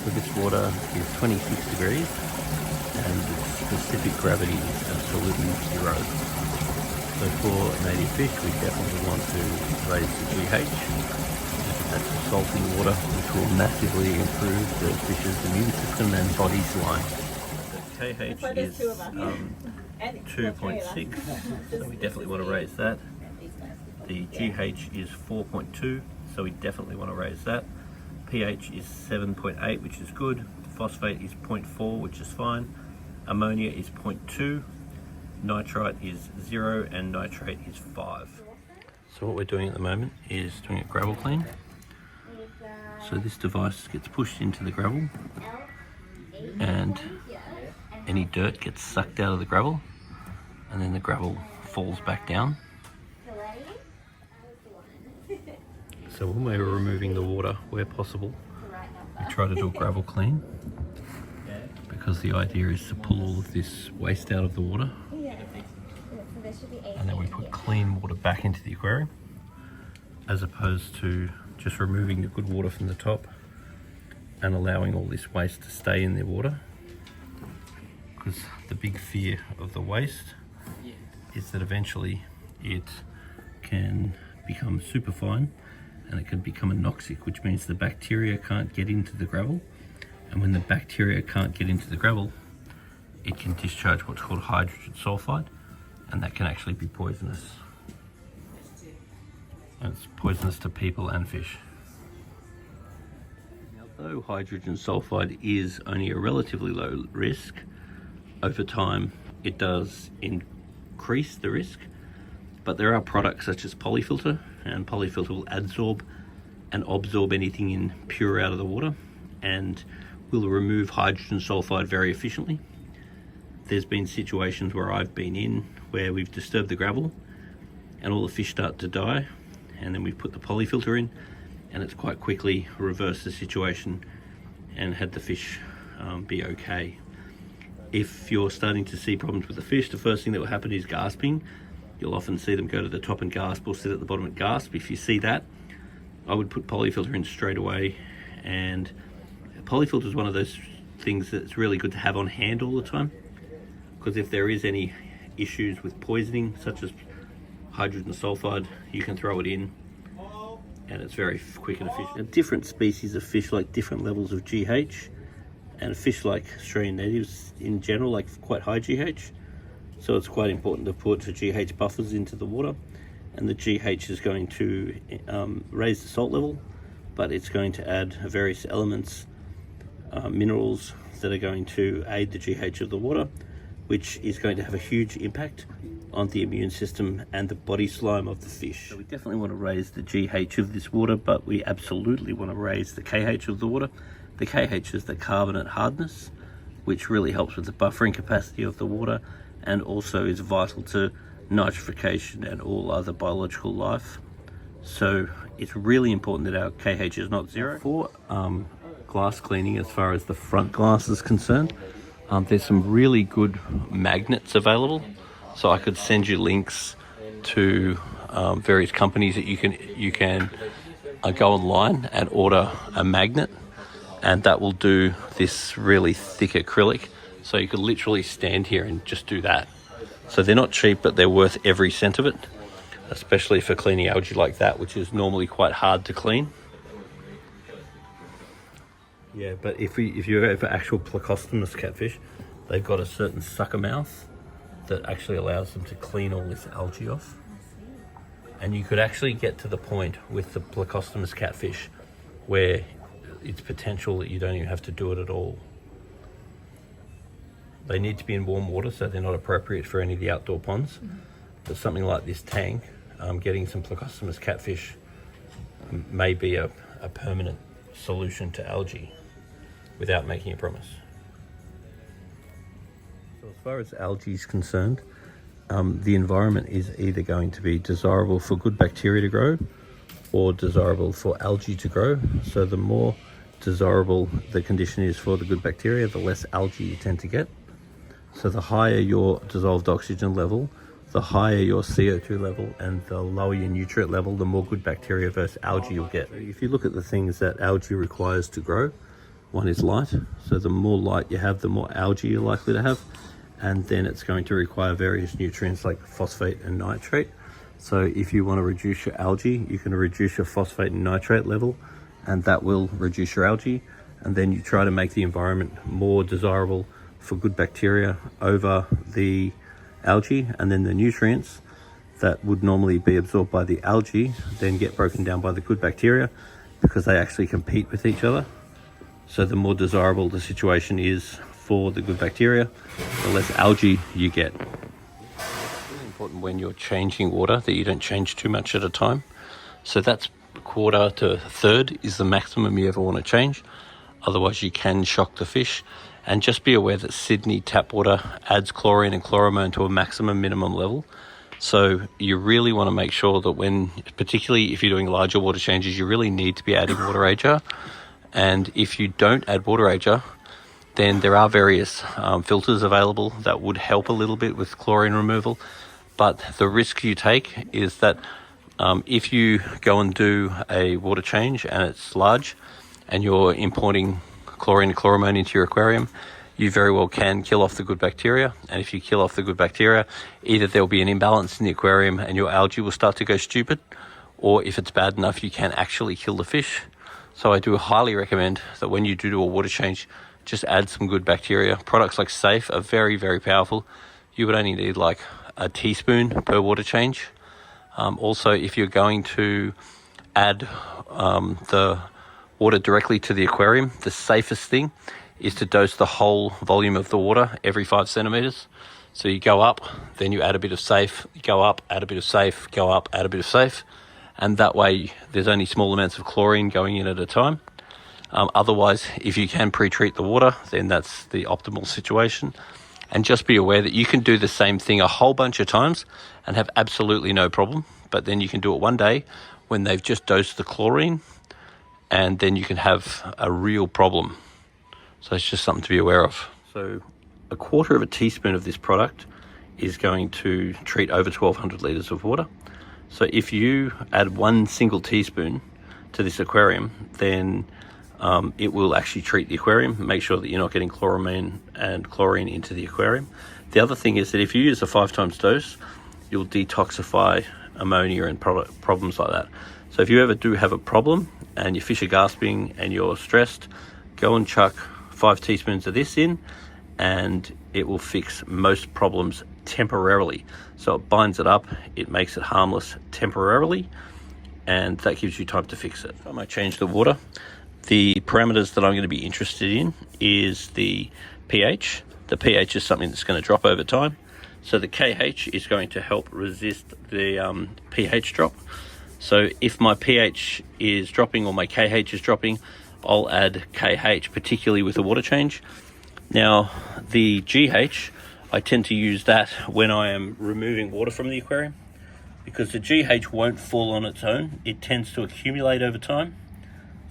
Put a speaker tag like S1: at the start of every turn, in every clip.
S1: So this water is 26 degrees and the specific gravity is absolutely zero. So for native fish, we definitely want to raise the GH. That's the salty water, which will massively improve the fish's immune system and body slime. The KH is 2.6, so we definitely want to raise that. The GH is 4.2, so we definitely want to raise that. pH is 7.8, which is good. Phosphate is 0.4, which is fine. Ammonia is 0.2. Nitrite is 0 and nitrate is 5. So what we're doing at the moment is doing a gravel clean. So this device gets pushed into the gravel and any dirt gets sucked out of the gravel and then the gravel falls back down. So when we're removing the water where possible, we try to do a gravel clean because the idea is to pull all of this waste out of the water and then we put clean water back into the aquarium as opposed to just removing the good water from the top and allowing all this waste to stay in the water, because the big fear of the waste is that eventually it can become superfine and it can become anoxic, which means the bacteria can't get into the gravel, and when the bacteria can't get into the gravel it can discharge what's called hydrogen sulfide, and that can actually be poisonous. And it's poisonous to people and fish. Now, though hydrogen sulfide is only a relatively low risk, over time it does increase the risk. But there are products such as Polyfilter, and Polyfilter will adsorb and absorb anything impure out of the water and will remove hydrogen sulfide very efficiently. There's been situations where I've been in where we've disturbed the gravel and all the fish start to die, and then we put the Polyfilter in and it's quite quickly reversed the situation and had the fish be okay. If you're starting to see problems with the fish, the first thing that will happen is gasping. You'll often see them go to the top and gasp or sit at the bottom and gasp. If you see that, I would put Polyfilter in straight away. And Polyfilter is one of those things that's really good to have on hand all the time, because if there is any issues with poisoning such as hydrogen sulfide, you can throw it in and it's very quick and efficient. Now, different species of fish like different levels of GH, and fish like Australian natives in general like quite high GH. So it's quite important to put GH buffers into the water, and the GH is going to raise the salt level, but it's going to add various elements, minerals that are going to aid the GH of the water, which is going to have a huge impact on the immune system and the body slime of the fish. So we definitely want to raise the GH of this water, but we absolutely want to raise the KH of the water. The KH is the carbonate hardness, which really helps with the buffering capacity of the water and also is vital to nitrification and all other biological life. So it's really important that our KH is not zero. For glass cleaning, as far as the front glass is concerned, there's some really good magnets available. So I could send you links to various companies that you can go online and order a magnet, and that will do this really thick acrylic. So you could literally stand here and just do that. So they're not cheap, but they're worth every cent of it, especially for cleaning algae like that, which is normally quite hard to clean. Yeah, but if you're over actual Plecostomus catfish, they've got a certain sucker mouth that actually allows them to clean all this algae off. And you could actually get to the point with the Plecostomus catfish where it's potential that you don't even have to do it at all. They need to be in warm water, so they're not appropriate for any of the outdoor ponds. But something like this tank, getting some Plecostomus catfish may be a permanent solution to algae without making a promise. So as far as algae is concerned, the environment is either going to be desirable for good bacteria to grow or desirable for algae to grow. So the more desirable the condition is for the good bacteria, the less algae you tend to get. So the higher your dissolved oxygen level, the higher your CO2 level, and the lower your nutrient level, the more good bacteria versus algae you'll get. If you look at the things that algae requires to grow, one is light. So the more light you have, the more algae you're likely to have. And then it's going to require various nutrients like phosphate and nitrate. So if you want to reduce your algae, you can reduce your phosphate and nitrate level, and that will reduce your algae. And then you try to make the environment more desirable for good bacteria over the algae, and then the nutrients that would normally be absorbed by the algae then get broken down by the good bacteria, because they actually compete with each other. So the more desirable the situation is for the good bacteria, the less algae you get. It's really important when you're changing water that you don't change too much at a time. So that's a quarter to a third is the maximum you ever want to change. Otherwise you can shock the fish. And just be aware that Sydney tap water adds chlorine and chloramine to a maximum minimum level. So you really want to make sure that when, particularly if you're doing larger water changes, you really need to be adding water ager. And if you don't add water ager, then there are various filters available that would help a little bit with chlorine removal. But the risk you take is that if you go and do a water change and it's large and you're importing chlorine and chloramine into your aquarium, you very well can kill off the good bacteria. And if you kill off the good bacteria, either there'll be an imbalance in the aquarium and your algae will start to go stupid, or if it's bad enough, you can actually kill the fish. So I do highly recommend that when you do a water change, just add some good bacteria. Products like Safe are very, very powerful. You would only need like a teaspoon per water change. Also, if you're going to add the water directly to the aquarium, the safest thing is to dose the whole volume of the water every 5 centimeters. So you go up, then you add a bit of Safe, go up, add a bit of Safe, go up, add a bit of Safe. And that way there's only small amounts of chlorine going in at a time. Otherwise, if you can pre-treat the water, then that's the optimal situation. And just be aware that you can do the same thing a whole bunch of times and have absolutely no problem. But then you can do it one day when they've just dosed the chlorine, and then you can have a real problem. So it's just something to be aware of. So a quarter of a teaspoon of this product is going to treat over 1,200 litres of water. So if you add 1 single teaspoon to this aquarium, then it will actually treat the aquarium. Make sure that you're not getting chloramine and chlorine into the aquarium. The other thing is that if you use a 5 times dose, you'll detoxify ammonia and problems like that. So if you ever do have a problem and your fish are gasping and you're stressed, go and chuck 5 teaspoons of this in, and it will fix most problems temporarily. So it binds it up, it makes it harmless temporarily, and that gives you time to fix it. I might change the water. The parameters that I'm going to be interested in is the pH. The pH is something that's going to drop over time. So the KH is going to help resist the pH drop. So if my pH is dropping or my KH is dropping, I'll add KH, particularly with a water change. Now, the GH, I tend to use that when I am removing water from the aquarium, because the GH won't fall on its own. It tends to accumulate over time.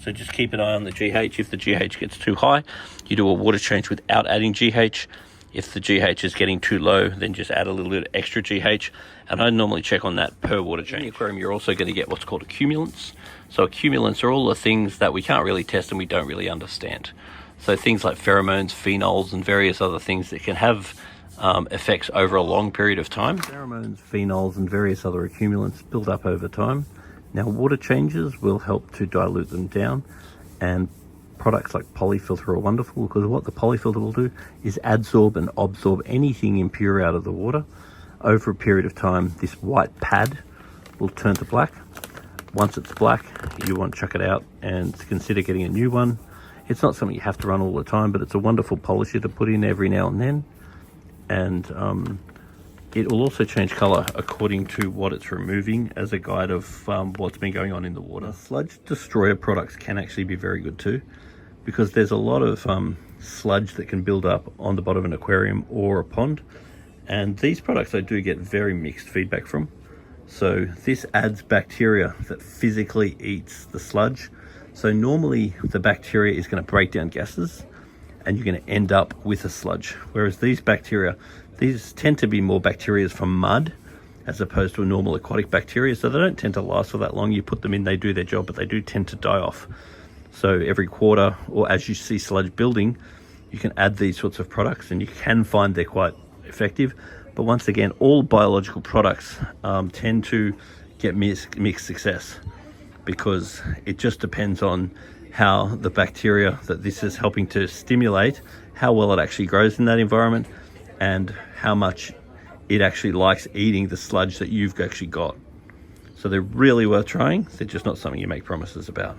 S1: So just keep an eye on the GH. If the GH gets too high, you do a water change without adding GH. If the GH is getting too low, then just add a little bit of extra GH. And I normally check on that per water change. In the aquarium, you're also going to get what's called accumulants. So accumulants are all the things that we can't really test and we don't really understand. So things like pheromones, phenols, and various other things that can have effects over a long period of time. Pheromones, phenols, and various other accumulants build up over time. Now, water changes will help to dilute them down, and products like Polyfilter are wonderful, because what the Polyfilter will do is adsorb and absorb anything impure out of the water. Over a period of time, this white pad will turn to black. Once it's black, you want to chuck it out and consider getting a new one. It's not something you have to run all the time, but it's a wonderful polisher to put in every now and then. And it will also change color according to what it's removing as a guide of what's been going on in the water. Sludge destroyer products can actually be very good too, because there's a lot of sludge that can build up on the bottom of an aquarium or a pond. And these products I do get very mixed feedback from. So this adds bacteria that physically eats the sludge. So normally the bacteria is going to break down gases and you're going to end up with a sludge. Whereas these bacteria, these tend to be more bacteria from mud as opposed to a normal aquatic bacteria. So they don't tend to last for that long. You put them in, they do their job, but they do tend to die off. So every quarter, or as you see sludge building, you can add these sorts of products, and you can find they're quite effective. But once again, all biological products tend to get mixed success, because it just depends on how the bacteria that this is helping to stimulate, how well it actually grows in that environment, and how much it actually likes eating the sludge that you've actually got. So they're really worth trying. They're just not something you make promises about.